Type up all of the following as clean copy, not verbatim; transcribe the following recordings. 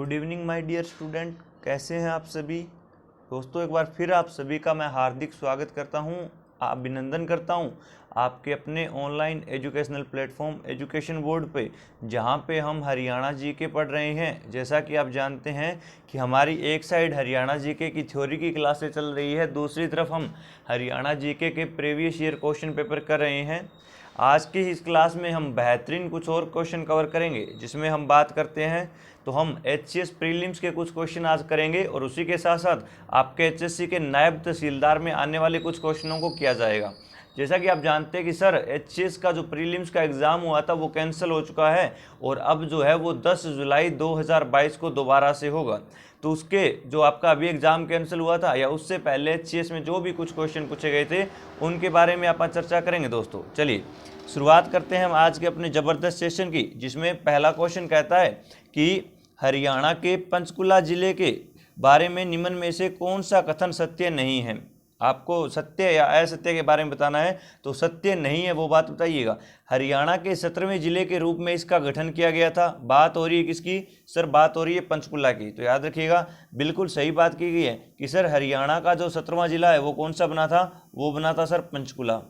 Good evening my dear student, कैसे हैं आप सभी दोस्तों। एक बार फिर आप सभी का मैं हार्दिक स्वागत करता हूं, अभिनंदन करता हूं आपके अपने online educational platform education board पे, जहां पे हम हरियाणा जीके पढ़ रहे हैं। जैसा कि आप जानते हैं कि हमारी एक साइड हरियाणा जीके की थ्योरी की क्लासें चल रही है, दूसरी तरफ हम हरियाणा जीके के प्रीवियस ईयर क्वेश्चन पेपर कर रहे हैं। आज की इस क्लास में हम बेहतरीन कुछ और क्वेश्चन कवर करेंगे, जिसमें हम बात करते हैं तो हम HCS प्रीलिम्स के कुछ क्वेश्चन आज करेंगे और उसी के साथ साथ आपके HSC के नायब तहसीलदार में आने वाले कुछ क्वेश्चनों को किया जाएगा। जैसा कि आप जानते हैं कि सर HCS का जो प्रीलिम्स का एग्ज़ाम हुआ था वो कैंसिल हो चुका है और अब जो है वो 10 जुलाई 2022 को दोबारा से होगा। तो उसके जो आपका अभी एग्ज़ाम कैंसिल हुआ था या उससे पहले HCS में जो भी कुछ क्वेश्चन पूछे गए थे उनके बारे में आप चर्चा करेंगे दोस्तों। चलिए शुरुआत करते हैं हम आज के अपने ज़बरदस्त सेशन की, जिसमें पहला क्वेश्चन कहता है कि हरियाणा के पंचकुला जिले के बारे में निम्न में से कौन सा कथन सत्य नहीं है। आपको सत्य या असत्य के बारे में बताना है, तो सत्य नहीं है वो बात बताइएगा। हरियाणा के 17वें जिले के रूप में इसका गठन किया गया था। बात हो रही है किसकी सर? बात हो रही है पंचकुला की। तो याद रखिएगा, बिल्कुल सही बात की गई है कि सर हरियाणा का जो 17वां जिला है वो कौन सा बना था? वो बना था सर पंचकुला।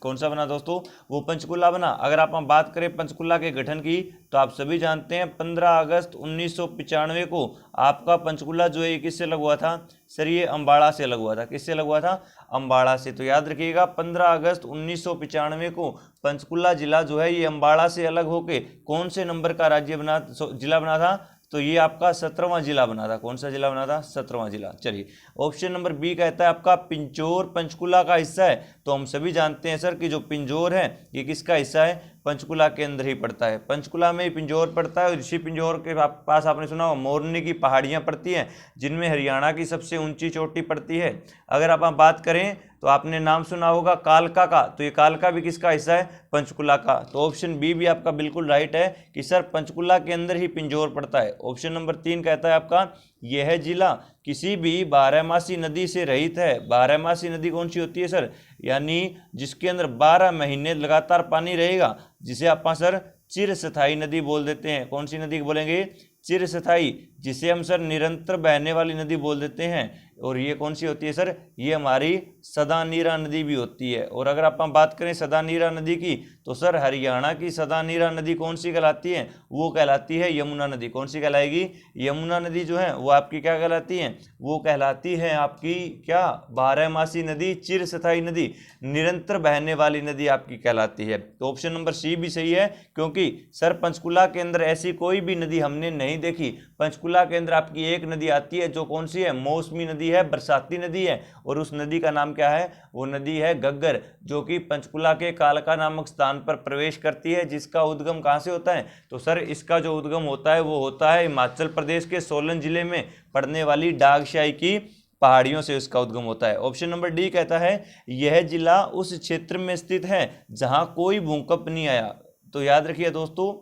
कौन सा बना दोस्तों? वो पंचकुला बना। अगर आप हम बात करें पंचकुला के गठन की, तो आप सभी जानते हैं 15 अगस्त 1995 को आपका पंचकुला जो है किससे लग हुआ था? सर ये अम्बाड़ा से लग हुआ था। किससे लग हुआ था? अम्बाड़ा से। तो याद रखिएगा 15 अगस्त 1995 को पंचकुला जिला जो है ये अम्बाड़ा से अलग होके कौन से नंबर का जिला बना था? तो ये आपका 17वां जिला बना था। कौन सा जिला बना था? 17वां जिला। चलिए ऑप्शन नंबर बी कहता है आपका पिंजौर पंचकुला का हिस्सा है। तो हम सभी जानते हैं सर कि जो पिंजौर है ये किसका हिस्सा है? पंचकुला के अंदर ही पड़ता है। पंचकुला में ही पिंजौर पड़ता है और इसी पिंजौर के पास आपने सुना हो मोरनी की पहाड़ियाँ पड़ती हैं, जिनमें हरियाणा की सबसे ऊंची चोटी पड़ती है। अगर आप बात करें तो आपने नाम सुना होगा कालका का, तो ये कालका भी किसका हिस्सा है? पंचकुला का। तो ऑप्शन बी भी आपका बिल्कुल राइट है कि सर पंचकुला के अंदर ही पिंजौर पड़ता है। ऑप्शन नंबर 3 कहता है आपका यह जिला किसी भी बारहमासी नदी से रहित है। बारहमासी नदी कौन सी होती है सर? यानी जिसके अंदर 12 महीने लगातार पानी रहेगा, जिसे आप सर चिरस्थायी नदी बोल देते हैं। कौन सी नदी बोलेंगे? चिरस्थायी, जिसे हम सर निरंतर बहने वाली नदी बोल देते हैं। और ये कौन सी होती है सर? ये हमारी सदानीरा नदी भी होती है। और अगर आप बात करें सदानीरा नदी की, तो सर हरियाणा की सदानीरा नदी कौन सी कहलाती है? वो कहलाती है यमुना नदी। कौन सी कहलाएगी? यमुना नदी जो है वो आपकी क्या कहलाती है? वो कहलाती है आपकी क्या? बारहमासी नदी, चिरस्थायी नदी, निरंतर बहने वाली नदी आपकी कहलाती है। तो ऑप्शन नंबर सी भी सही है, क्योंकि सर पंचकुला के अंदर ऐसी कोई भी नदी हमने नहीं देखी। पंचकुला के अंदर आपकी एक नदी आती है, जो कौन सी है? मौसमी नदी है, बरसाती नदी है। और उस नदी का नाम क्या है? वो नदी है गग्गर, जो कि पंचकुला के कालका नामक स्थान पर प्रवेश करती है। जिसका उद्गम कहाँ से होता है? तो सर इसका जो उद्गम होता है वो होता है हिमाचल प्रदेश के सोलन जिले में पड़ने वाली डागशाही की पहाड़ियों से उसका उद्गम होता है। ऑप्शन नंबर डी कहता है यह जिला उस क्षेत्र में स्थित है जहां कोई भूकंप नहीं आया। तो याद रखिए दोस्तों,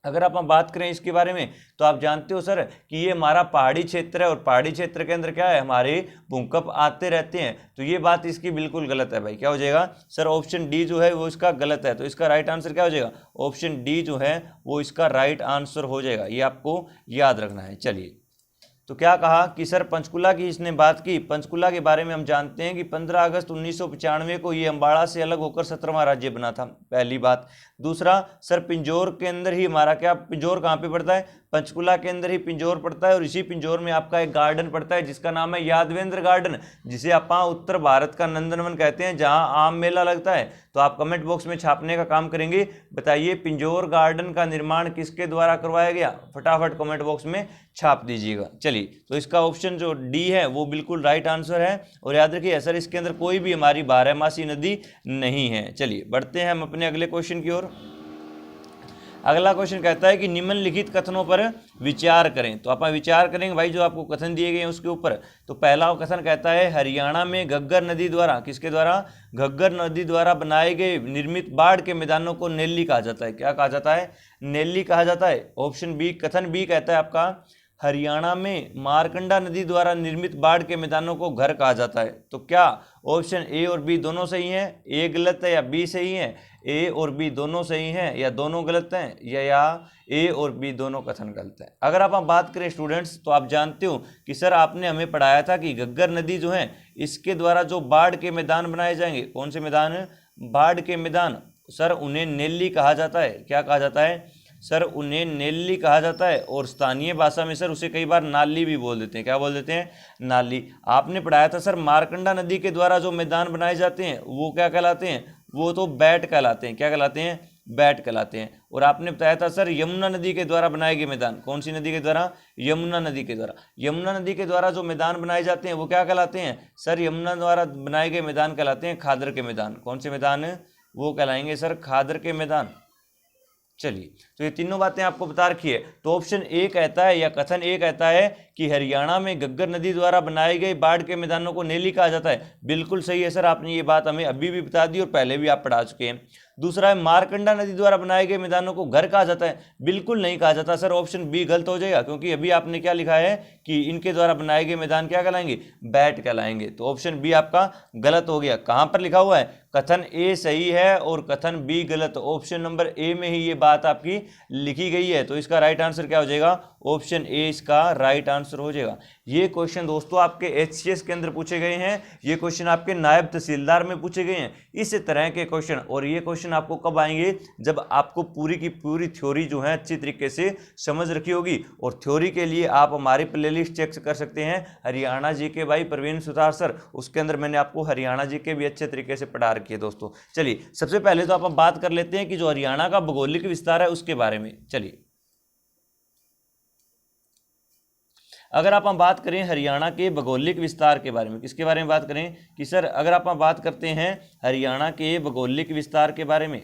अगर आप बात करें इसके बारे में, तो आप जानते हो सर कि ये हमारा पहाड़ी क्षेत्र है और पहाड़ी क्षेत्र के अंदर क्या है? हमारे भूकंप आते रहते हैं। तो ये बात इसकी बिल्कुल गलत है भाई। क्या हो जाएगा सर? ऑप्शन डी जो है वो इसका गलत है। तो इसका राइट आंसर क्या हो जाएगा? ऑप्शन डी जो है वो इसका राइट आंसर हो जाएगा। ये आपको याद रखना है। चलिए, तो क्या कहा कि सर पंचकुला की इसने बात की। पंचकुला के बारे में हम जानते हैं कि 15 अगस्त 1995 को ये अम्बाड़ा से अलग होकर 17वां राज्य बना था, पहली बात। दूसरा, सर पिंजौर के अंदर ही हमारा क्या? पिंजौर कहाँ पे पड़ता है? पंचकुला के अंदर ही पिंजौर पड़ता है। और इसी पिंजौर में आपका एक गार्डन पड़ता है जिसका नाम है यादवेंद्र गार्डन, जिसे आप उत्तर भारत का नंदनवन कहते हैं, जहां आम मेला लगता है। तो आप कमेंट बॉक्स में छापने का काम करेंगे, बताइए पिंजौर गार्डन का निर्माण किसके द्वारा करवाया गया? फटाफट कमेंट बॉक्स में छाप दीजिएगा। चलिए, तो इसका ऑप्शन जो डी है वो बिल्कुल राइट आंसर है। और याद रखिए सर इसके अंदर कोई भी हमारी बारहमासी नदी नहीं है। चलिए बढ़ते हैं हम अपने अगले क्वेश्चन की ओर। अगला क्वेश्चन कहता है कि निम्नलिखित कथनों पर विचार करें। तो आप विचार करेंगे भाई जो आपको कथन दिए गए हैं उसके ऊपर। तो पहला कथन कहता है हरियाणा में घग्गर नदी द्वारा, किसके द्वारा? घग्गर नदी द्वारा बनाए गए निर्मित बाढ़ के मैदानों को नेल्ली कहा जाता है। क्या कहा जाता है? नेल्ली कहा जाता है। ऑप्शन बी, कथन बी कहता है आपका हरियाणा में मारकंडा नदी द्वारा निर्मित बाढ़ के मैदानों को घर कहा जाता है। तो क्या ऑप्शन ए और बी दोनों सही हैं? ए गलत है या बी सही है? ए और बी दोनों सही हैं या दोनों गलत हैं, या ए और बी दोनों कथन गलत हैं। अगर आप बात करें स्टूडेंट्स, तो आप जानते हो कि सर आपने हमें पढ़ाया था कि घग्गर नदी जो है इसके द्वारा जो बाढ़ के मैदान बनाए जाएंगे, कौन से मैदान? बाढ़ के मैदान, सर उन्हें नेल्ली कहा जाता है। क्या कहा जाता है? सर उन्हें नेल्ली कहा जाता है, और स्थानीय भाषा में सर उसे कई बार नाली भी बोल देते हैं। क्या बोल देते हैं? नाली। आपने पढ़ाया था सर मारकंडा नदी के द्वारा जो मैदान बनाए जाते हैं वो क्या कहलाते हैं? वो तो बैट कहलाते हैं। क्या कहलाते हैं? बैट कहलाते हैं। और आपने बताया था सर यमुना नदी के द्वारा बनाए गए मैदान, कौन सी नदी के द्वारा? यमुना नदी के द्वारा। यमुना नदी के द्वारा जो मैदान बनाए जाते हैं वो क्या कहलाते हैं? सर यमुना द्वारा बनाए गए मैदान कहलाते हैं खादर के मैदान। कौन से मैदान? वो कहलाएंगे सर खादर के मैदान। चलिए, तो ये तीनों बातें आपको बता रखी है। तो ऑप्शन ए कहता है, या कथन ए कहता है कि हरियाणा में घग्गर नदी द्वारा बनाए गए बाढ़ के मैदानों को नेली कहा जाता है। बिल्कुल सही है सर, आपने ये बात हमें अभी भी बता दी और पहले भी आप पढ़ा चुके हैं। दूसरा है मारकंडा नदी द्वारा बनाए गए मैदानों को घर कहा जाता है। बिल्कुल नहीं कहा जाता सर, ऑप्शन बी गलत हो जाएगा, क्योंकि अभी आपने क्या लिखा है कि इनके द्वारा बनाए गए मैदान क्या कहलाएंगे? बैट कहलाएंगे। तो ऑप्शन बी आपका गलत हो गया। कहां पर लिखा हुआ है? कथन ए सही है और कथन बी गलत। ऑप्शन नंबर ए में ही ये बात आपकी लिखी गई है। तो इसका राइट आंसर क्या हो जाएगा? ऑप्शन ए इसका राइट आंसर हो जाएगा। ये क्वेश्चन दोस्तों आपके एचसीएस के अंदर पूछे गए हैं, ये क्वेश्चन आपके नायब तहसीलदार में पूछे गए हैं, इस तरह के क्वेश्चन। और ये क्वेश्चन आपको कब आएंगे? जब आपको पूरी की पूरी थ्योरी जो है अच्छी तरीके से समझ रखी होगी। और थ्योरी के लिए आप हमारी प्लेलिस्ट चेक कर सकते हैं, Haryana GK by Praveen Sutar sir, उसके अंदर मैंने आपको हरियाणा जीके भी अच्छे तरीके से पढ़ा रखी है दोस्तों। चलिए, सबसे पहले तो आप बात कर लेते हैं कि जो हरियाणा का भौगोलिक विस्तार है उसके बारे में। चलिए, अगर आप बात करें हरियाणा के भौगोलिक विस्तार के बारे में, किसके बारे में बात करें कि सर अगर आप बात करते हैं हरियाणा के भौगोलिक विस्तार के बारे में,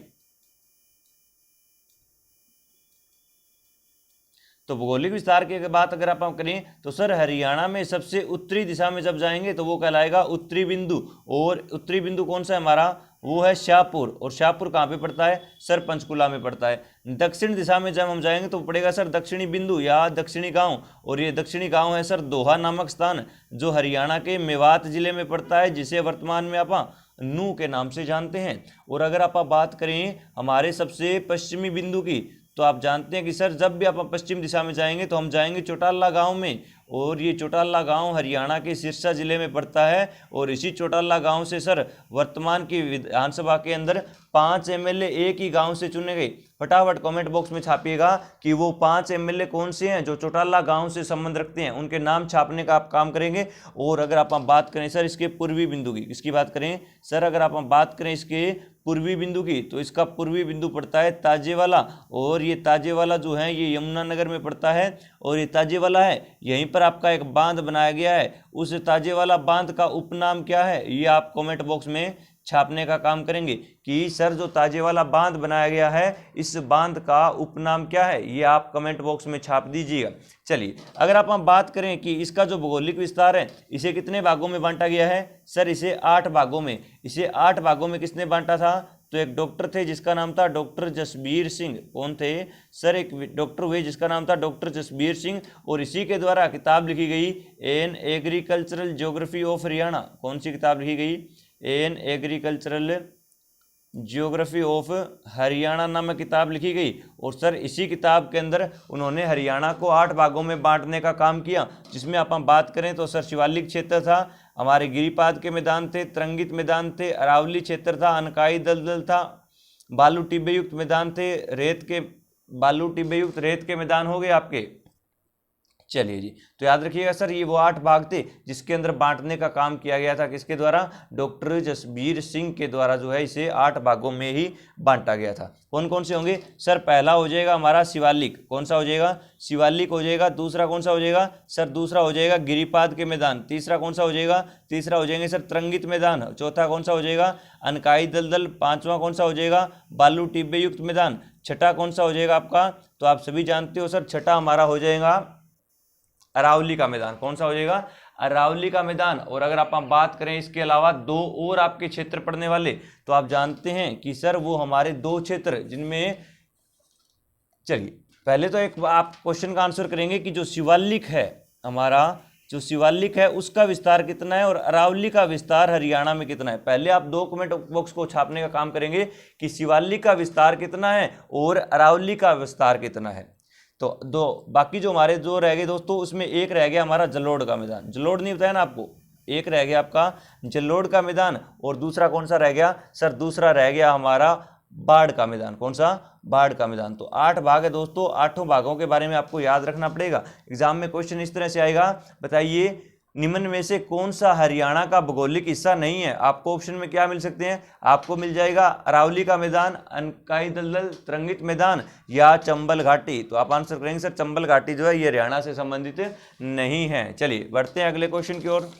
तो भौगोलिक विस्तार की बात अगर आप करें तो सर हरियाणा में सबसे उत्तरी दिशा में जब जाएंगे तो वो कहलाएगा उत्तरी बिंदु। और उत्तरी बिंदु कौन सा है हमारा? वो है शाहपुर। और शाहपुर कहाँ पे पड़ता है? सर पंचकुला में पड़ता है। दक्षिण दिशा में जब हम जाएंगे तो पड़ेगा सर दक्षिणी बिंदु या दक्षिणी गांव। और ये दक्षिणी गांव है सर दोहा नामक स्थान, जो हरियाणा के मेवात जिले में पड़ता है, जिसे वर्तमान में आप नूह के नाम से जानते हैं। और अगर आप बात करें हमारे सबसे पश्चिमी बिंदु की, तो आप जानते हैं कि सर जब भी आप पश्चिम दिशा में जाएंगे तो हम जाएंगे चौटाला गांव में। और ये चौटाला गांव हरियाणा के सिरसा जिले में पड़ता है। और इसी चौटाला गांव से सर वर्तमान की विधानसभा के अंदर 5 एमएलए एक ही गांव से चुने गए। फटाफट कमेंट बॉक्स में छापिएगा कि वो 5 एमएलए कौन से हैं जो चौटाला गांव से संबंध रखते हैं, उनके नाम छापने का आप काम करेंगे। और अगर आप बात करें सर इसके पूर्वी बिंदु की, किसकी बात करें सर? अगर आप बात करें इसके पूर्वी बिंदु की, तो इसका पूर्वी बिंदु पड़ता है ताजेवाला। और ये ताजेवाला जो है ये यमुनानगर में पड़ता है। और ये ताजेवाला है, यहीं पर आपका एक बांध बनाया गया है। उस ताजेवाला बांध का उपनाम क्या है? ये आप कमेंट बॉक्स में छापने का काम करेंगे कि सर जो ताजेवाला बांध बनाया गया है इस बांध का उपनाम क्या है, ये आप कमेंट बॉक्स में छाप दीजिएगा। चलिए, अगर आप बात करें कि इसका जो भौगोलिक विस्तार है इसे कितने भागों में बांटा गया है? सर इसे 8 भागों में। इसे 8 भागों में किसने बांटा था? तो एक डॉक्टर थे जिसका नाम था डॉक्टर जसबीर सिंह। कौन थे सर? एक डॉक्टर हुए जिसका नाम था डॉक्टर जसबीर सिंह। और इसी के द्वारा किताब लिखी गई an agricultural geography of Haryana. कौन सी किताब लिखी गई? An agricultural geography of Haryana नामक किताब लिखी गई। और सर इसी किताब के अंदर उन्होंने हरियाणा को 8 भागों में बांटने का काम किया, जिसमें आप बात करें तो सर शिवालिक क्षेत्र था, हमारे गिरिपाद के मैदान थे, तरंगित मैदान थे, अरावली क्षेत्र था, अनकाई दलदल था, बालू टिब्बे युक्त मैदान थे, बालू टिब्बे युक्त रेत के मैदान हो गए आपके। चलिए जी, तो याद रखिएगा सर ये वो 8 भाग थे जिसके अंदर बांटने का काम किया गया था। किसके द्वारा? डॉक्टर जसबीर सिंह के द्वारा जो है इसे 8 भागों में ही बांटा गया था। कौन कौन से होंगे सर? पहला हो जाएगा हमारा शिवालिक। कौन सा हो जाएगा? शिवालिक हो जाएगा। दूसरा कौन सा हो जाएगा सर? दूसरा हो जाएगा गिरिपाद के मैदान। तीसरा कौन सा हो जाएगा? तीसरा हो जाएंगे सर तरंगित मैदान। चौथा कौन सा हो जाएगा? अनकाई दलदल। पांचवा कौन सा हो जाएगा? बालू टिब्बे युक्त मैदान। छठा कौन सा हो जाएगा आपका? तो आप सभी जानते हो सर छठा हमारा हो जाएगा अरावली का मैदान। कौन सा हो जाएगा? अरावली का मैदान। और अगर आप बात करें इसके अलावा 2 और आपके क्षेत्र पड़ने वाले, तो आप जानते हैं कि सर वो हमारे 2 क्षेत्र जिनमें, चलिए पहले तो एक आप क्वेश्चन का आंसर करेंगे कि जो शिवालिक है हमारा जो शिवालिक है उसका विस्तार कितना है और अरावली का विस्तार हरियाणा में कितना है। पहले आप दो कमेंट बॉक्स को छापने का काम करेंगे कि शिवालिक का विस्तार कितना है और अरावली का विस्तार कितना है। तो दो बाकी जो हमारे जो रह गए दोस्तों, उसमें एक रह गया हमारा जलोढ़ का मैदान। जलोढ़ नहीं बताया ना आपको, एक रह गया आपका जलोढ़ का मैदान, और दूसरा कौन सा रह गया सर? दूसरा रह गया हमारा बाढ़ का मैदान। कौन सा? बाढ़ का मैदान। तो 8 भाग है दोस्तों, 8 भागों के बारे में आपको याद रखना पड़ेगा। एग्जाम में क्वेश्चन इस तरह से आएगा, बताइए निम्न में से कौन सा हरियाणा का भौगोलिक हिस्सा नहीं है। आपको ऑप्शन में क्या मिल सकते हैं? आपको मिल जाएगा अरावली का मैदान, अनकाई दलदल, तरंगित मैदान या चंबल घाटी। तो आप आंसर करेंगे सर चंबल घाटी जो है ये हरियाणा से संबंधित नहीं है। चलिए बढ़ते हैं अगले क्वेश्चन की ओर।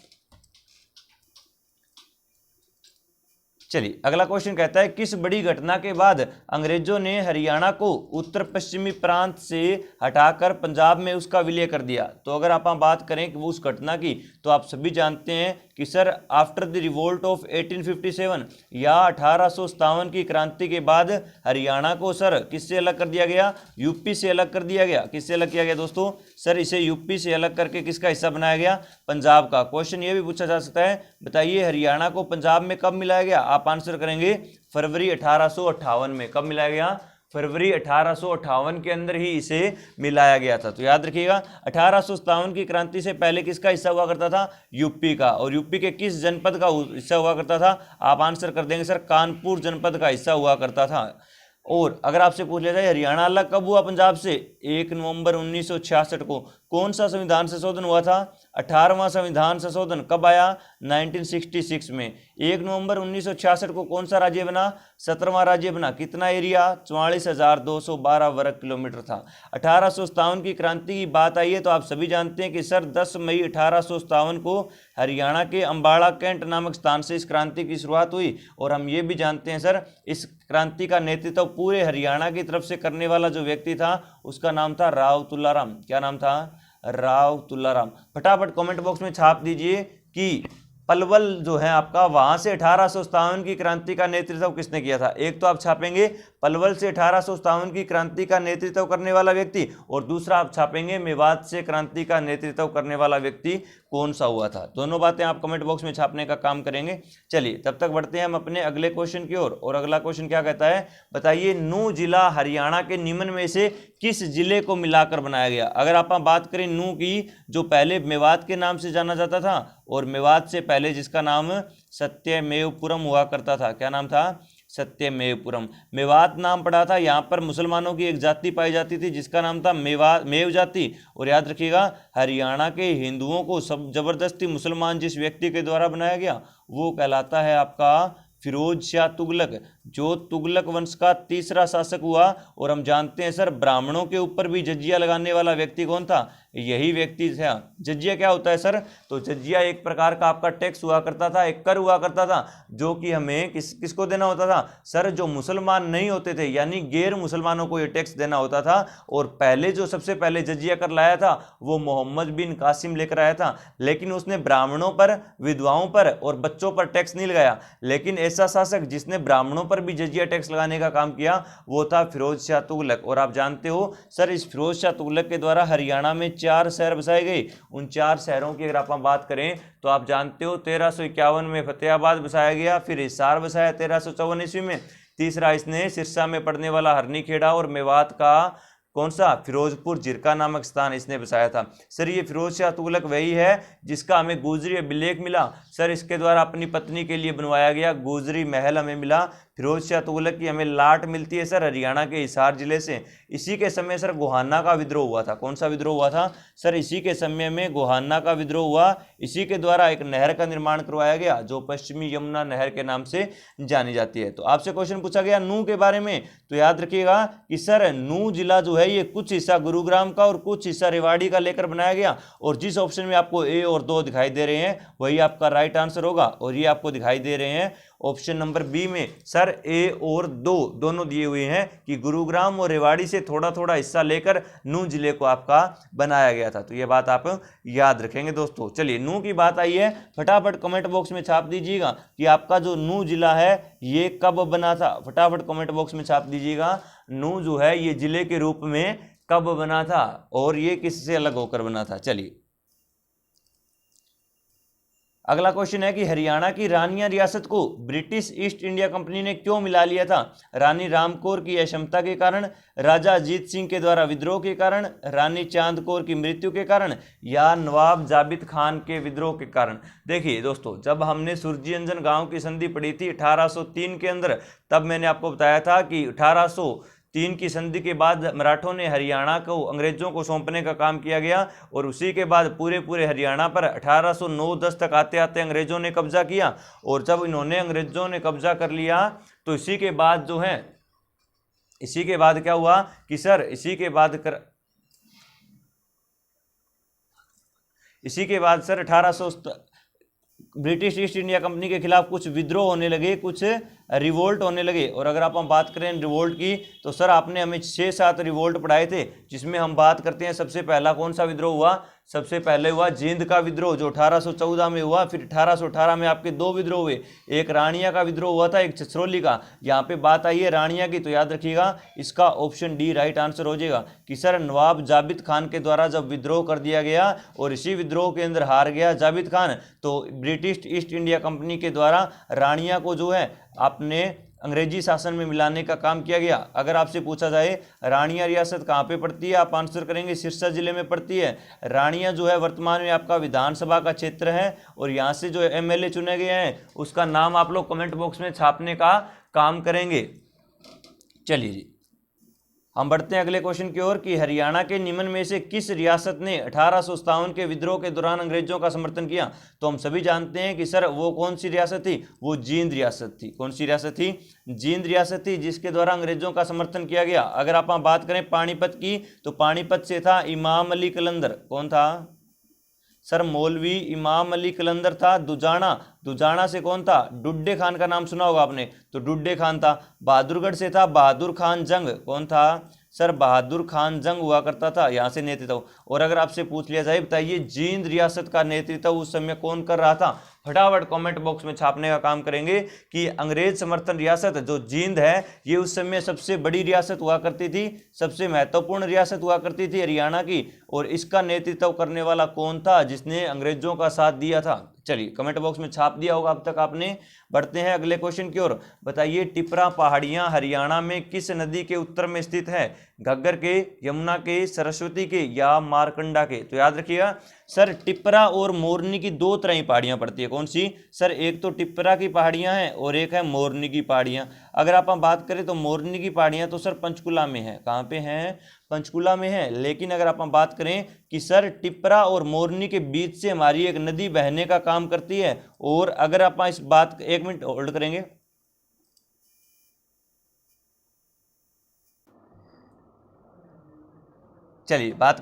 चलिए अगला क्वेश्चन कहता है, किस बड़ी घटना के बाद अंग्रेजों ने हरियाणा को उत्तर पश्चिमी प्रांत से हटाकर पंजाब में उसका विलय कर दिया। तो अगर आप बात करें कि वो उस घटना की, तो आप सभी जानते हैं कि sir after the revolt of 1857 या 1857 की क्रांति के बाद हरियाणा को सर किससे अलग कर दिया गया? यूपी से अलग कर दिया गया। किससे अलग किया गया दोस्तों? सर इसे यूपी से अलग करके किसका हिस्सा बनाया गया? पंजाब का। क्वेश्चन ये भी पूछा जा सकता है, बताइए हरियाणा को पंजाब में कब मिलाया गया? आप आंसर करेंगे फरवरी 1858 में। कब मिलाया गया? फरवरी 1858 के अंदर ही इसे मिलाया गया था। तो याद रखिएगा 1857 की क्रांति से पहले किसका हिस्सा हुआ करता था? यूपी का। और यूपी के किस जनपद का हिस्सा हुआ करता था? आप आंसर कर देंगे सर कानपुर जनपद का हिस्सा हुआ करता था। और अगर आपसे पूछ लिया जाए हरियाणा अलग कब हुआ पंजाब से? 1 नवंबर 1966 को। कौन सा संविधान संशोधन हुआ था? 18वां संविधान संशोधन कब आया? 1966 में। 1 नवंबर 1966 को कौन सा राज्य बना? 17वां राज्य बना। कितना एरिया? 44,212 वर्ग किलोमीटर था। 1857 की क्रांति की बात आई है तो आप सभी जानते हैं कि सर 10 मई 1857 को हरियाणा के अंबाला कैंट नामक स्थान से इस क्रांति की शुरुआत हुई। और हम ये भी जानते हैं सर इस क्रांति का नेतृत्व पूरे हरियाणा की तरफ से करने वाला जो व्यक्ति था उसका नाम था राव तुलाराम। क्या नाम था? राव तुलाराम। फटाफट कमेंट बॉक्स में छाप दीजिए कि पलवल जो है आपका, वहां से 1857 की क्रांति का नेतृत्व किसने किया था? एक तो आप छापेंगे पलवल से 1857 की क्रांति का नेतृत्व करने वाला व्यक्ति, और दूसरा आप छापेंगे मेवात से क्रांति का नेतृत्व करने वाला व्यक्ति कौन सा हुआ था। दोनों बातें आप कमेंट बॉक्स में छापने का काम करेंगे। चलिए तब तक बढ़ते हैं हम अपने अगले क्वेश्चन की ओर। और अगला क्वेश्चन क्या कहता है, बताइए नूंह जिला हरियाणा के निम्न में से किस जिले को मिलाकर बनाया गया? अगर आप बात करें नूंह की, जो पहले मेवात के नाम से जाना जाता था, और मेवात से पहले जिसका नाम सत्यमेवपुरम हुआ करता था। क्या नाम था? सत्यमेवपुरम। मेवात नाम पड़ा था। यहाँ पर मुसलमानों की एक जाति पाई जाती थी जिसका नाम था मेव जाति। और याद रखिएगा हरियाणा के हिंदुओं को सब जबरदस्ती मुसलमान जिस व्यक्ति के द्वारा बनाया गया वो कहलाता है आपका फिरोज शाह तुगलक, जो तुगलक वंश का तीसरा शासक हुआ। और हम जानते हैं सर ब्राह्मणों के ऊपर भी जजिया लगाने वाला व्यक्ति कौन था? यही व्यक्ति था। जजिया क्या होता है सर? तो जजिया एक प्रकार का आपका टैक्स हुआ करता था, एक कर हुआ करता था, जो कि हमें किसको देना होता था? सर जो मुसलमान नहीं होते थे, यानी गैर मुसलमानों को ये टैक्स देना होता था। और पहले जो सबसे पहले जजिया कर लाया था वो मोहम्मद बिन कासिम लेकर आया था, लेकिन उसने ब्राह्मणों पर, विधवाओं पर और बच्चों पर टैक्स नहीं लगाया। लेकिन ऐसा शासक जिसने ब्राह्मणों पर भी जजिया टैक्स लगाने का काम किया वो था फिरोज शाह तुगलक। और आप जानते हो सर इस फिरोज शाह तुगलक के द्वारा हरियाणा में 4 शहर बसाए गए। उन 4 शहरों की अगर आप बात करें तो आप जानते हो 1351 में फतेहाबाद बसाया गया, फिर हिसार बसाया 1354 ईस्वी में, तीसरा इसने सिरसा में पड़ने वाला हरनीखेड़ा, और मेवात का कौन सा? फिरोजपुर जिरका नामक स्थान इसने बसाया था। सर ये फिरोज शाह तुगलक वही है जिसका हमें गुजरी अभिलेख मिला। सर इसके द्वारा अपनी पत्नी के लिए बनवाया गया गुजरी महल हमें मिला। फिरोज शाह तुगलक की हमें लाट मिलती है सर हरियाणा के हिसार जिले से। इसी के समय सर गोहाना का विद्रोह हुआ था। कौन सा विद्रोह हुआ था? सर इसी के समय में गोहाना का विद्रोह हुआ। इसी के द्वारा एक नहर का निर्माण करवाया गया जो पश्चिमी यमुना नहर के नाम से जानी जाती है। तो आपसे क्वेश्चन पूछा गया नूंह के बारे में, तो याद रखिएगा कि सर नूंह जिला जो है ये कुछ हिस्सा गुरुग्राम का और कुछ हिस्सा रेवाड़ी का लेकर बनाया गया। और जिस ऑप्शन में आपको ए और 2 दिखाई दे रहे हैं वही आपका राइट आंसर होगा। और ये आपको दिखाई दे रहे हैं ऑप्शन नंबर बी में सर ए और 2 दोनों दिए हुए हैं कि गुरुग्राम और रेवाड़ी से थोड़ा थोड़ा हिस्सा लेकर नूंह जिले को आपका बनाया गया था। तो ये बात आप याद रखेंगे दोस्तों। चलिए नूंह की बात आई है, फटाफट कमेंट बॉक्स में छाप दीजिएगा कि आपका जो नूंह जिला है ये कब बना था। फटाफट कमेंट बॉक्स में छाप दीजिएगा नूंह जो है ये जिले के रूप में कब बना था और ये किससे अलग होकर बना था। चलिए अगला क्वेश्चन है कि हरियाणा की रानिया रियासत को ब्रिटिश ईस्ट इंडिया कंपनी ने क्यों मिला लिया था? रानी रामकौर की अक्षमता के कारण, राजा अजीत सिंह के द्वारा विद्रोह के कारण, रानी चांद कौर की मृत्यु के कारण, या नवाब जाबित खान के विद्रोह के कारण। देखिए दोस्तों, जब हमने सुरजीअंजन गांव की संधि पढ़ी थी 1803 के अंदर, तब मैंने आपको बताया था कि 1803 की संधि के बाद मराठों ने हरियाणा को अंग्रेजों को सौंपने का काम किया गया, और उसी के बाद पूरे हरियाणा पर 1809-10 तक आते आते अंग्रेजों ने कब्जा किया। और जब इन्होंने अंग्रेजों ने कब्जा कर लिया तो इसी के बाद जो है, इसी के बाद क्या हुआ कि सर इसी के बाद sir 1800 British east India company के खिलाफ कुछ विद्रोह होने लगे, कुछ रिवोल्ट होने लगे। और अगर आप हम बात करें रिवोल्ट की, तो सर आपने हमें 6-7 रिवोल्ट पढ़ाए थे, जिसमें हम बात करते हैं सबसे पहला कौन सा विद्रोह हुआ? सबसे पहले हुआ जींद का विद्रोह जो 1814 में हुआ। फिर 1818 में आपके 2 विद्रोह हुए, एक रानिया का विद्रोह हुआ था, एक छछरौली का। यहाँ पे बात आई है रानिया की, तो याद रखिएगा इसका ऑप्शन डी राइट आंसर हो जाएगा कि सर नवाब जाबित खान के द्वारा जब विद्रोह कर दिया गया और इसी विद्रोह के अंदर हार गया जाबित खान, तो ब्रिटिश ईस्ट इंडिया कंपनी के द्वारा रानिया को जो है अपने अंग्रेजी शासन में मिलाने का काम किया गया। अगर आपसे पूछा जाए रानिया रियासत कहाँ पे पड़ती है, आप आंसर करेंगे सिरसा जिले में पड़ती है। रानिया जो है वर्तमान में आपका विधानसभा का क्षेत्र है, और यहाँ से जो एमएलए चुने गए हैं उसका नाम आप लोग कमेंट बॉक्स में छापने का काम करेंगे। चलिए जी, हम बढ़ते हैं अगले क्वेश्चन की ओर कि हरियाणा के निम्न में से किस रियासत ने 1857 के विद्रोह के दौरान अंग्रेजों का समर्थन किया? तो हम सभी जानते हैं कि सर वो कौन सी रियासत थी? वो जींद रियासत थी। कौन सी रियासत थी? जींद रियासत थी, जिसके द्वारा अंग्रेजों का समर्थन किया गया। अगर आप बात करें पानीपत की, तो पानीपत से था इमाम अली कलंदर। कौन था सर? मौलवी इमाम अली कलंदर था। दुजाना से कौन था? डुड्डे खान का नाम सुना होगा आपने, तो डुड्डे खान था। बहादुरगढ़ से था बहादुर खान जंग। कौन था सर? बहादुर खान जंग हुआ करता था, यहाँ से नेतृत्व। और अगर आपसे पूछ लिया जाए बताइए जींद रियासत का नेतृत्व उस समय कौन कर रहा था? फटाफट कमेंट बॉक्स में छापने का काम करेंगे कि अंग्रेज समर्थन रियासत जो जींद है, ये उस समय सबसे बड़ी रियासत हुआ करती थी, सबसे महत्वपूर्ण रियासत हुआ करती थी हरियाणा की। और इसका नेतृत्व करने वाला कौन था जिसने अंग्रेजों का साथ दिया था? चलिए कमेंट बॉक्स में छाप दिया होगा अब तक आपने। बढ़ते हैं अगले क्वेश्चन की ओर। बताइए टिपरा पहाड़ियां हरियाणा में किस नदी के उत्तर में स्थित है? घग्गर के, यमुना के, सरस्वती के, या मारकंडा के? तो याद रखिएगा सर टिपरा और मोरनी की 2 तरह की पहाड़ियां पड़ती है। कौन सी सर? एक तो टिपरा की पहाड़ियां हैं और एक है मोरनी की पहाड़ियां। अगर आप बात करें तो मोरनी की पहाड़ियां तो सर पंचकुला में है। कहाँ पे हैं? पंचकुला में है। लेकिन अगर आप बात करें कि सर टिपरा और मोरनी के बीच से हमारी एक नदी बहने का काम करती है। और अगर आप इस बात, 1 मिनट होल्ड करेंगे। चलिए बात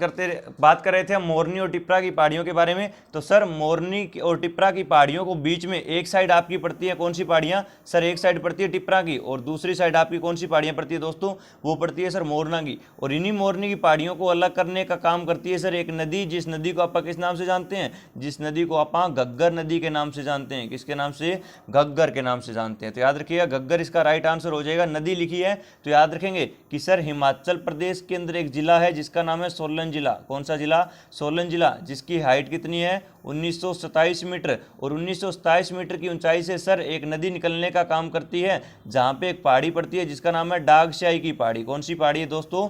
कर रहे थे हम मोरनी और टिपरा की पहाड़ियों के बारे में। तो सर मोरनी और टिपरा की पहाड़ियों को बीच में एक साइड आपकी पड़ती है कौन सी पहाड़ियां? सर एक साइड पड़ती है टिपरा की, और दूसरी साइड आपकी कौन सी पहाड़ियां पड़ती है दोस्तों? वो पड़ती है सर मोरना की। और इन्हीं मोरनी की पहाड़ियों को अलग करने का काम करती है सर एक नदी, जिस नदी को आप किस नाम से जानते हैं? जिस नदी को आप घग्गर नदी के नाम से जानते हैं। किसके नाम से? घग्गर के नाम से जानते हैं। तो याद रखिएगा घग्गर इसका राइट आंसर हो जाएगा। नदी लिखी है तो याद रखेंगे कि सर हिमाचल प्रदेश के अंदर एक जिला है जिसका नाम है सोलन जिला। कौन सा जिला? सोलन जिला, जिसकी हाइट कितनी है? 1927 मीटर। और 1927 मीटर की ऊंचाई से सर एक नदी निकलने का काम करती है, जहां पे एक पहाड़ी पड़ती है जिसका नाम है डागशाही की पहाड़ी। कौन सी पहाड़ी है दोस्तों?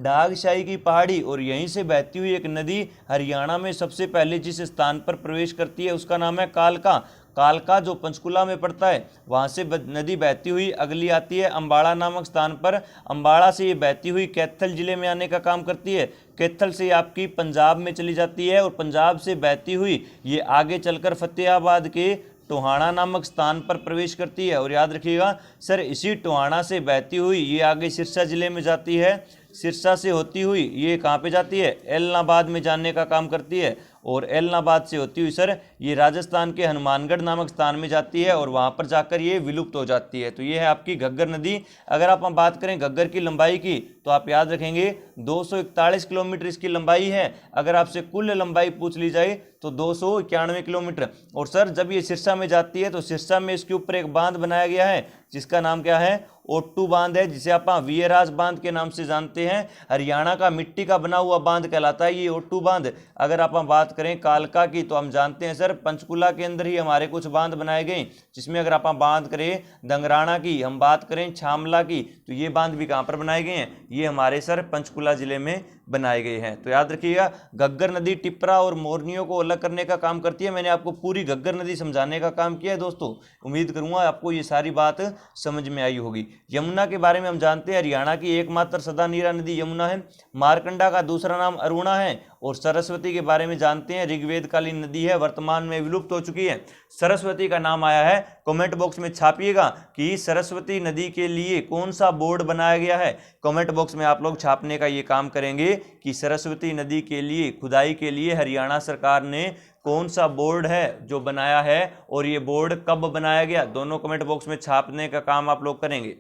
डागशाही की पहाड़ी। और यहीं से बहती हुई एक नदी हरियाणा में सबसे पहले जिस स्थान पर प्रवेश करती है उसका नाम है कालका। कालका जो पंचकुला में पड़ता है, वहाँ से नदी बहती हुई अगली आती है अंबाड़ा नामक स्थान पर। अंबाड़ा से ये बहती हुई कैथल जिले में आने का काम करती है। कैथल से आपकी पंजाब में चली जाती है, और पंजाब से बहती हुई ये आगे चलकर फतेहाबाद के टोहाना नामक स्थान पर प्रवेश करती है। और याद रखिएगा सर इसी टोहाना से बहती हुई ये आगे सिरसा जिले में जाती है। सिरसा से होती हुई ये कहाँ पे जाती है? एलनाबाद में जाने का काम करती है। और एलनाबाद से होती हुई सर ये राजस्थान के हनुमानगढ़ नामक स्थान में जाती है, और वहाँ पर जाकर ये विलुप्त हो जाती है। तो ये है आपकी घग्गर नदी। अगर आप बात करें घग्गर की लंबाई की, तो आप याद रखेंगे 241 किलोमीटर इसकी लंबाई है। अगर आपसे कुल लंबाई पूछ ली जाए तो 291 किलोमीटर। और सर जब ये सिरसा में जाती है तो सिरसा में इसके ऊपर एक बांध बनाया गया है जिसका नाम क्या है, ओट्टू बांध है, जिसे आप वीरराज बांध के नाम से जानते हैं। हरियाणा का मिट्टी का बना हुआ बांध कहलाता है ये ओट्टू बांध। अगर आप बात करें कालका की तो हम जानते हैं सर पंचकुला के अंदर ही हमारे कुछ बांध बनाए गए, जिसमें अगर आप बात करें दंगराना की, हम बात करें छामला की, तो ये बांध भी कहाँ पर बनाए गए हैं, ये हमारे सर पंचकुला जिले में बनाए गए हैं। तो याद रखिएगा घग्गर नदी टिप्रा और मोरनियों को अलग करने का काम करती है। मैंने आपको पूरी घग्गर नदी समझाने का काम किया है दोस्तों, उम्मीद करूंगा आपको ये सारी बात समझ में आई होगी। यमुना के बारे में हम जानते हैं हरियाणा की एकमात्र सदा नीरा नदी यमुना है। मारकंडा का दूसरा नाम अरुणा है। और सरस्वती के बारे में जानते हैं ऋग्वेद कालीन नदी है, वर्तमान में विलुप्त हो चुकी है। सरस्वती का नाम आया है, कमेंट बॉक्स में छापिएगा कि सरस्वती नदी के लिए कौन सा बोर्ड बनाया गया है। कमेंट बॉक्स में आप लोग छापने का ये काम करेंगे कि सरस्वती नदी के लिए खुदाई के लिए हरियाणा सरकार ने कौन सा बोर्ड है जो बनाया है और ये बोर्ड कब बनाया गया, दोनों कमेंट बॉक्स में छापने का काम आप लोग करेंगे।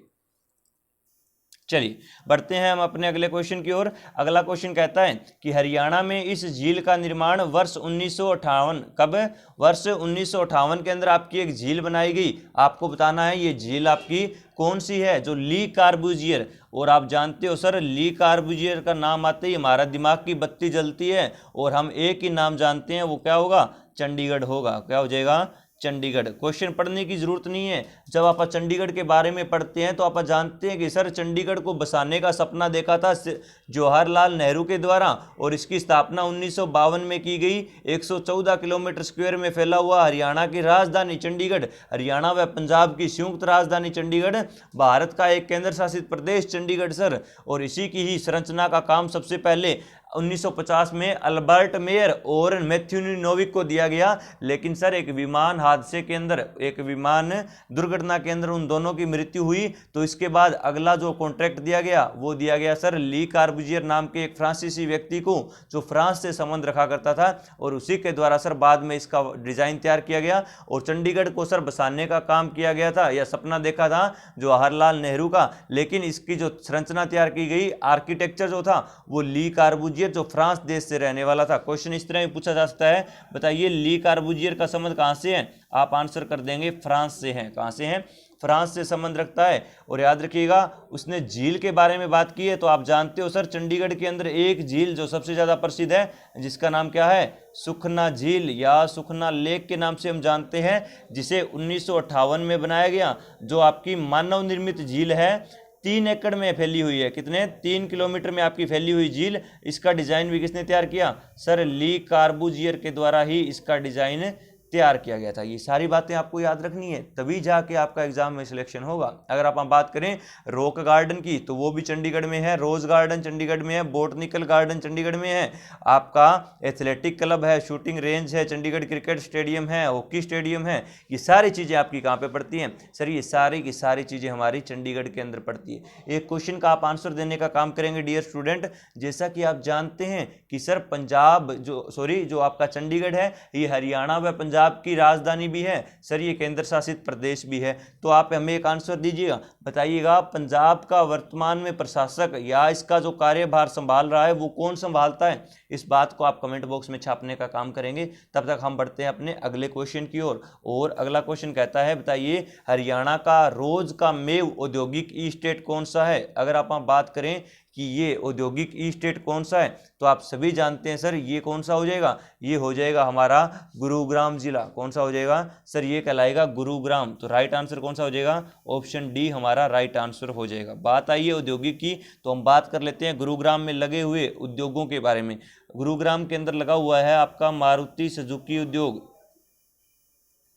चलिए बढ़ते हैं हम अपने अगले क्वेश्चन की ओर। अगला क्वेश्चन कहता है कि हरियाणा में इस झील का निर्माण वर्ष 1958 कब, वर्ष 1958 के अंदर आपकी एक झील बनाई गई। आपको बताना है ये झील आपकी कौन सी है, जो ली कार्बूजियर। और आप जानते हो सर ली कार्बूजियर का नाम आते ही हमारा दिमाग की बत्ती जलती है और हम एक ही नाम जानते हैं, वो क्या होगा, चंडीगढ़ होगा। क्या हो जाएगा, चंडीगढ़। क्वेश्चन पढ़ने की जरूरत नहीं है, जब आप चंडीगढ़ के बारे में पढ़ते हैं तो आप जानते हैं कि सर चंडीगढ़ को बसाने का सपना देखा था जवाहरलाल नेहरू के द्वारा और इसकी स्थापना 1952 में की गई। 114 किलोमीटर स्क्वायर में फैला हुआ हरियाणा की राजधानी चंडीगढ़, हरियाणा व पंजाब की संयुक्त राजधानी चंडीगढ़, भारत का एक केंद्र शासित प्रदेश चंडीगढ़ सर। और इसी की ही संरचना का काम सबसे पहले 1950 में अल्बर्ट मेयर और मैथ्यू नोविक को दिया गया। लेकिन सर एक विमान हादसे के अंदर, एक विमान दुर्घटना के अंदर उन दोनों की मृत्यु हुई। तो इसके बाद अगला जो कॉन्ट्रैक्ट दिया गया वो दिया गया सर ली कार्बूजियर नाम के एक फ्रांसीसी व्यक्ति को, जो फ्रांस से संबंध रखा करता था। और उसी के द्वारा सर बाद में इसका डिजाइन तैयार किया गया और चंडीगढ़ को सर बसाने का काम किया गया था, या सपना देखा था जवाहरलाल नेहरू का। लेकिन इसकी जो संरचना तैयार की गई, आर्किटेक्चर जो था वो ली कार्बूजियर जो फ्रांस देश से रहने वाला था। क्वेश्चन इस तरह भी पूछा जा सकता है, बताइए ली कार्बूजियर का संबंध कहां से है, आप आंसर कर देंगे फ्रांस से है। कहां से है, फ्रांस से संबंध रखता है। और याद रखिएगा उसने झील के बारे में बात की है, तो आप जानते हो सर चंडीगढ़ के अंदर एक झील जो सबसे ज्यादा प्रसिद्ध है, जिसका नाम क्या है, सुखना झील या सुखना लेक के नाम से हम जानते हैं, जिसे 1958 में बनाया गया। जो आपकी मानव निर्मित झील है, 3 एकड़ में फैली हुई है। कितने, 3 किलोमीटर में आपकी फैली हुई झील। इसका डिजाइन भी किसने तैयार किया, सर ली कार्बूजियर के द्वारा ही इसका डिजाइन तैयार किया गया था। ये सारी बातें आपको याद रखनी है, तभी जाके आपका एग्जाम में सिलेक्शन होगा। अगर आप बात करें रॉक गार्डन की तो वो भी चंडीगढ़ में है, रोज गार्डन चंडीगढ़ में है, बोटनिकल गार्डन चंडीगढ़ में है, आपका एथलेटिक क्लब है, शूटिंग रेंज है, चंडीगढ़ क्रिकेट स्टेडियम है, हॉकी स्टेडियम है। ये सारी चीजें आपकी कहाँ पे पड़ती हैं सर, ये सारी की सारी चीजें हमारी चंडीगढ़ के अंदर पड़ती है। एक क्वेश्चन का आप आंसर देने का काम करेंगे डियर स्टूडेंट। जैसा कि आप जानते हैं कि सर पंजाब जो आपका चंडीगढ़ है, ये हरियाणा व पंजाब की राजधानी भी है सर, ये केंद्र शासित प्रदेश भी है। तो आप हमें एक आंसर दीजिएगा, बताइएगा पंजाब का वर्तमान में प्रशासक या इसका जो कार्यभार संभाल रहा है वो कौन संभालता है। इस बात को आप कमेंट बॉक्स में छापने का काम करेंगे। तब तक हम बढ़ते हैं अपने अगले क्वेश्चन की ओर। और अगला क्वेश्चन कहता है, बताइए हरियाणा का रोज का मेव औद्योगिक ई स्टेट कौन सा है। अगर आप बात करें कि ये औद्योगिक ई स्टेट कौन सा है, तो आप सभी जानते हैं सर ये कौन सा हो जाएगा, ये हो जाएगा हमारा गुरुग्राम जिला। कौन सा हो जाएगा सर, ये कहलाएगा गुरुग्राम। तो राइट आंसर कौन सा हो जाएगा, ऑप्शन डी हमारा राइट आंसर हो जाएगा। बात आई है औद्योगिक की, तो हम बात कर लेते हैं गुरुग्राम में लगे हुए उद्योगों के बारे में। गुरुग्राम के अंदर लगा हुआ है आपका मारुति सुजुकी उद्योग।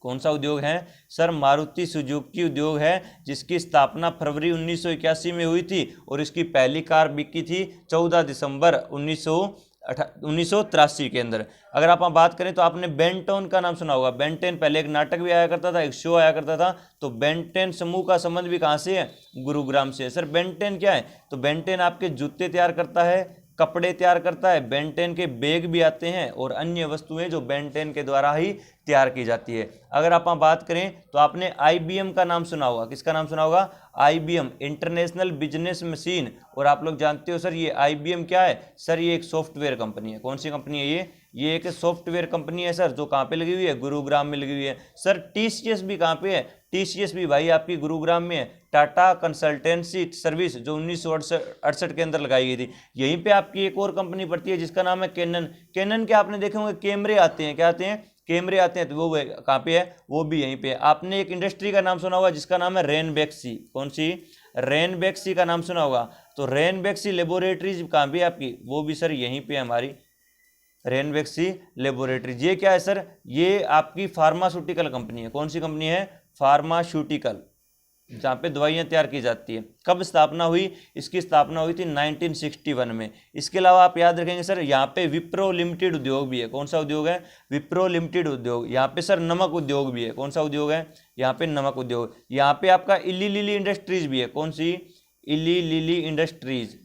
कौन सा उद्योग है सर, मारुति सुजुकी उद्योग है, जिसकी स्थापना फरवरी 1981 में हुई थी और इसकी पहली कार बिकी थी 14 दिसंबर 1983 के अंदर। अगर आप बात करें तो आपने बेंटन का नाम सुना होगा। बेंटेन पहले एक नाटक भी आया करता था, एक शो आया करता था। तो बेंटेन समूह का संबंध भी कहाँ से है, गुरुग्राम से है। सर बेंटेन क्या है, तो बेंटेन आपके जूते तैयार करता है, कपड़े तैयार करता है, बेन 10 के बैग भी आते हैं और अन्य वस्तुएं जो बेन 10 के द्वारा ही तैयार की जाती है। अगर आप बात करें तो आपने IBM का नाम सुना होगा, किसका नाम सुना होगा? IBM, international business machine. और आप लोग जानते हो सर ये IBM क्या है? सर ये एक सॉफ्टवेयर कंपनी है। कौन सी कंपनी है ये एक सॉफ्टवेयर कंपनी है सर, जो कहाँ पे लगी हुई है? गुरुग्राम में लगी हुई है। सर TCS भी कहाँ पे है? TCS भी भाई आपकी गुरुग्राम में है। टाटा कंसल्टेंसी सर्विस जो 1968 के अंदर लगाई गई थी। यहीं पे आपकी एक और कंपनी पड़ती है जिसका नाम है कैनन। कैनन के आपने देखे होंगे कैमरे आते हैं, क्या आते हैं? कैमरे आते हैं, तो वो कहाँ पे है? वो भी यहीं पे है। आपने एक इंडस्ट्री का नाम सुना होगा जिसका नाम है रेनबैक्सी। कौन सी? रेनबैक्सी का नाम सुना होगा। तो रेनबैक्सी लेबोरेटरीज कहाँ पे है आपकी? वो भी सर यहीं पे हमारी रेनबैक्सी लेबोरेटरीज। ये क्या है सर? ये आपकी फार्मास्यूटिकल कंपनी है। कौन सी कंपनी है? फार्मास्यूटिकल, जहाँ पे दवाइयाँ तैयार की जाती है। कब स्थापना हुई? इसकी स्थापना हुई थी 1961 में। इसके अलावा आप याद रखेंगे सर यहाँ पे विप्रो लिमिटेड उद्योग भी है। कौन सा उद्योग है? विप्रो लिमिटेड उद्योग। यहाँ पे सर नमक उद्योग भी है। कौन सा उद्योग है? यहाँ पे नमक उद्योग। यहाँ पे आपका इली लिली इंडस्ट्रीज भी है। कौन सी? इली लिली इंडस्ट्रीज।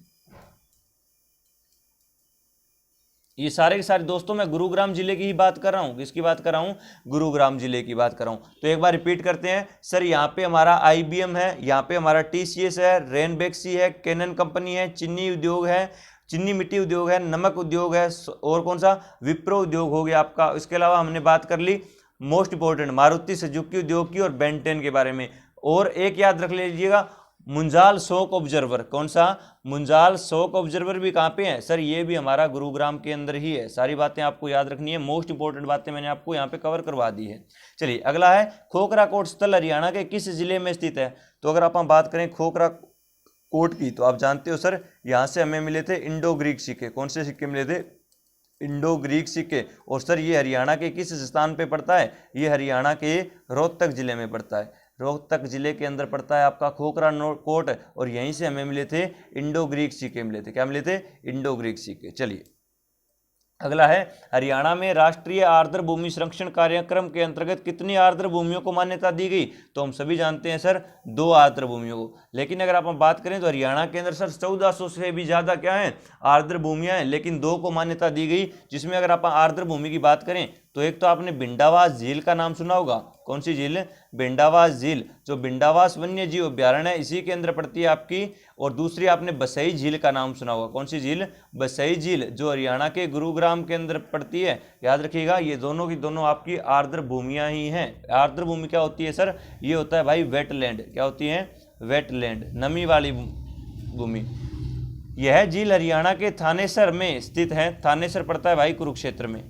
ये सारे के सारे दोस्तों मैं गुरुग्राम जिले की ही बात कर रहा हूँ। किसकी बात कर रहा हूँ? गुरुग्राम जिले की बात कर रहा हूँ। तो एक बार रिपीट करते हैं सर, यहाँ पे हमारा IBM है, यहाँ पे हमारा TCS है, रेनबैक्सी है, कैनन कंपनी है, चीनी उद्योग है, चीनी मिट्टी उद्योग है, नमक उद्योग है, और कौन सा? विप्रो उद्योग हो गया आपका। इसके अलावा हमने बात कर ली मोस्ट इंपॉर्टेंट मारुति सुजुकी उद्योग की और बेन 10 के बारे में। और एक याद रख लीजिएगा, मुंजाल शॉक ऑब्जर्वर। कौन सा? मुंजाल शॉक ऑब्जर्वर भी कहाँ पे है? सर ये भी हमारा गुरुग्राम के अंदर ही है। सारी बातें आपको याद रखनी है, मोस्ट इंपॉर्टेंट बातें मैंने आपको यहाँ पे कवर करवा दी है। चलिए अगला है खोखरा कोट स्थल हरियाणा के किस जिले में स्थित है? तो अगर आप बात करें खोखरा कोट की, तो आप जानते हो सर यहाँ से हमें मिले थे इंडो ग्रीक सिक्के। कौन से सिक्के मिले थे? इंडो ग्रीक सिक्के। और सर ये हरियाणा के किस स्थान पे पड़ता है? ये हरियाणा के रोहतक जिले में पड़ता है। रोहतक जिले के अंदर पड़ता है आपका खोखरा कोट, और यहीं से हमें मिले थे इंडो ग्रीक सिक्के मिले थे। क्या मिले थे? इंडो ग्रीक सिक्के। चलिए अगला है, हरियाणा में राष्ट्रीय आर्द्र भूमि संरक्षण कार्यक्रम के अंतर्गत कितनी आर्द्र भूमियों को मान्यता दी गई? तो हम सभी जानते हैं सर 2 आर्द्र भूमियों को। लेकिन अगर आप बात करें तो हरियाणा के अंदर सर 1400 से भी ज़्यादा क्या है? आर्द्र भूमियाँ हैं, लेकिन 2 को मान्यता दी गई। जिसमें अगर आप आर्द्र भूमि की बात करें तो एक तो आपने बिंडावास झील का नाम सुना होगा। कौन सी झील? बिंडावास झील, जो बिंडावास वन्य जीव अभ्यारण्य है इसी के अंदर पड़ती है आपकी। और दूसरी आपने बसई झील का नाम सुना होगा। कौन सी झील? बसई झील, जो हरियाणा के गुरुग्राम के अंदर पड़ती है। याद रखिएगा ये दोनों की दोनों आपकी आर्द्र भूमियां ही हैं। आर्द्र भूमि क्या होती है सर? ये होता है भाई वेटलैंड। क्या होती है? वेटलैंड, नमी वाली भूमि। यह झील हरियाणा के थानेसर में स्थित है। थानेसर पड़ता है भाई कुरुक्षेत्र में।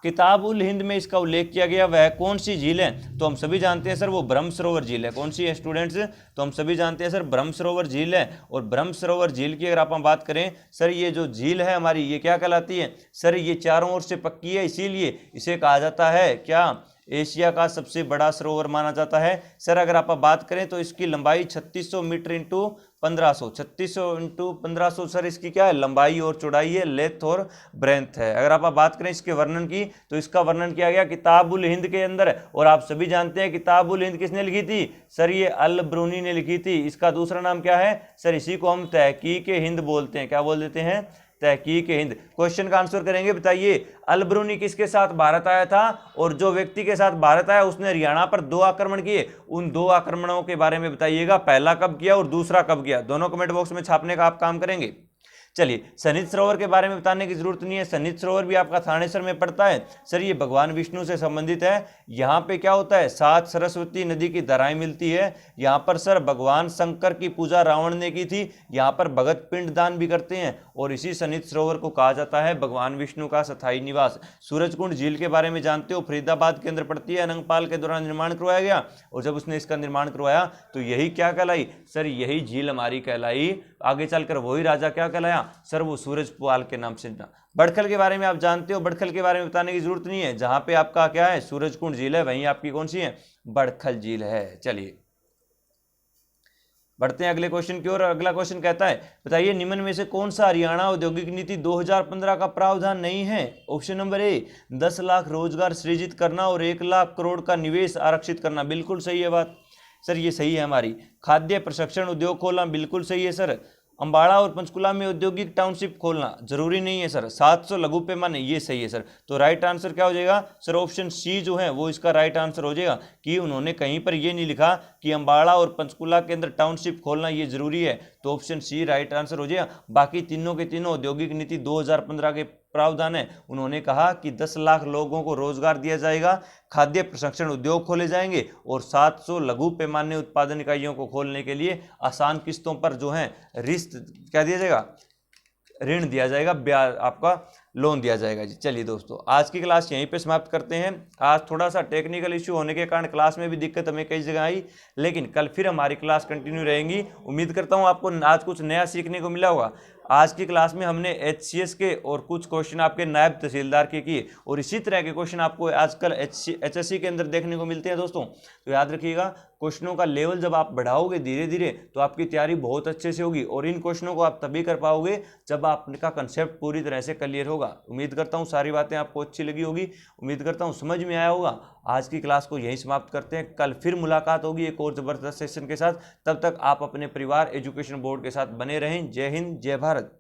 किताब उल हिंद में इसका उल्लेख किया गया, वह कौन सी झील है? तो हम सभी जानते हैं सर वो ब्रह्म सरोवर झील है। कौन सी है स्टूडेंट्स? तो हम सभी जानते हैं सर ब्रह्म सरोवर झील है। और ब्रह्म सरोवर झील की अगर आप बात करें सर, ये जो झील है हमारी ये क्या कहलाती है? सर ये चारों ओर से पक्की है, इसीलिए इसे कहा जाता है क्या? एशिया का सबसे बड़ा सरोवर माना जाता है। सर अगर आप बात करें तो इसकी लंबाई 3600 मीटर इंटू 1500, 3600 इंटू 1500 सर इसकी क्या है? लंबाई और चौड़ाई है, लेंथ और ब्रेंथ है। अगर आप बात करें इसके वर्णन की तो इसका वर्णन किया गया किताब उल हिंद के अंदर। और आप सभी जानते हैं किताब उल हिंद किसने लिखी थी? सर ये अल ब्रूनी ने लिखी थी। इसका दूसरा नाम क्या है? सर इसी को हम तहकीक हिंद बोलते हैं। क्या बोल देते हैं? तहकीक हिंद। क्वेश्चन का आंसर करेंगे, बताइए अल ब्रूनी किसके साथ भारत आया था? और जो व्यक्ति के साथ भारत आया उसने हरियाणा पर 2 आक्रमण किए। उन 2 आक्रमणों के बारे में बताइएगा, पहला कब किया और दूसरा कब किया। दोनों कमेंट बॉक्स में छापने का आप काम करेंगे। चलिए सनित सरोवर के बारे में बताने की जरूरत नहीं है। सनित सरोवर भी आपका थानेसर में पड़ता है। सर ये भगवान विष्णु से संबंधित है। यहाँ पे क्या होता है? 7 सरस्वती नदी की धाराएं मिलती है। यहाँ पर सर भगवान शंकर की पूजा रावण ने की थी। यहाँ पर भगत पिंड दान भी करते हैं। और इसी सनित सरोवर को कहा जाता है भगवान विष्णु का स्थायी निवास। सूरजकुंड झील के बारे में जानते हो, फरीदाबाद के अंदर पड़ती है। अनंगपाल के दौरान निर्माण करवाया गया, और जब उसने इसका निर्माण करवाया तो यही क्या कहलाई? सर यही झील हमारी कहलाई। आगे चलकर वही राजा क्या कहलाया? सर वो सूरजपाल के नाम से। बड़खल के बारे में आप जानते हो, बड़खल के बारे में बताने की जरूरत नहीं है। जहां पे आपका क्या है? सूरजकुंड झील है, वहीं आपकी कौन सी है? बड़खल झील है। चलिए बढ़ते हैं अगले क्वेश्चन की ओर। अगला क्वेश्चन कहता है, बताइए निम्न में से कौन सा हरियाणा औद्योगिक नीति 2015 का प्रावधान नहीं है? ऑप्शन नंबर ए 10 लाख रोजगार सृजित करना और 1 लाख करोड़ का निवेश आरक्षित करना। बिल्कुल सही है बात सर, ये सही है हमारी। खाद्य प्रसंस्करण उद्योग खोलना, बिल्कुल सही है सर। अंबाड़ा और पंचकुला में औद्योगिक टाउनशिप खोलना जरूरी नहीं है सर, 700 लघु पैमाने, ये सही है सर। तो राइट आंसर क्या हो जाएगा सर, ऑप्शन सी जो है वो इसका राइट आंसर हो जाएगा, कि उन्होंने कहीं पर ये नहीं लिखा कि अंबाड़ा और पंचकुला के अंदर टाउनशिप खोलना ये जरूरी है, तो ऑप्शन सी राइट आंसर हो जाएगा। बाकी तीनों के तीनों औद्योगिक नीति 2015 के प्रावधान है, उन्होंने कहा कि 10 लाख लोगों को रोजगार दिया जाएगा, खाद्य प्रसंस्करण उद्योग खोले जाएंगे और 700 लघु पैमाने उत्पादन इकाइयों को खोलने के लिए आसान किस्तों पर जो है रिश्त क्या दिया जाएगा, ऋण दिया जाएगा, ब्याज आपका लोन दिया जाएगा जी। चलिए दोस्तों, आज की क्लास यहीं पे समाप्त करते हैं। आज थोड़ा सा टेक्निकल इश्यू होने के कारण क्लास में भी दिक्कत हमें कई जगह आई, लेकिन कल फिर हमारी क्लास कंटिन्यू रहेंगी। उम्मीद करता हूँ आपको आज कुछ नया सीखने को मिला होगा। आज की क्लास में हमने HCS के और कुछ क्वेश्चन आपके नायब तहसीलदार के किए, और इसी तरह के क्वेश्चन आपको आजकल HSC के अंदर देखने को मिलते हैं दोस्तों। तो याद रखिएगा, क्वेश्चनों का लेवल जब आप बढ़ाओगे धीरे धीरे तो आपकी तैयारी बहुत अच्छे से होगी, और इन क्वेश्चनों को आप तभी कर पाओगे जब आपका कंसेप्ट पूरी तरह से क्लियर होगा। उम्मीद करता हूँ सारी बातें आपको अच्छी लगी होगी, उम्मीद करता हूँ समझ में आया होगा। आज की क्लास को यहीं समाप्त करते हैं, कल फिर मुलाकात होगी एक और ज़बरदस्त सेशन के साथ। तब तक आप अपने परिवार एजुकेशन बोर्ड के साथ बने रहें। जय हिंद, जय भारत।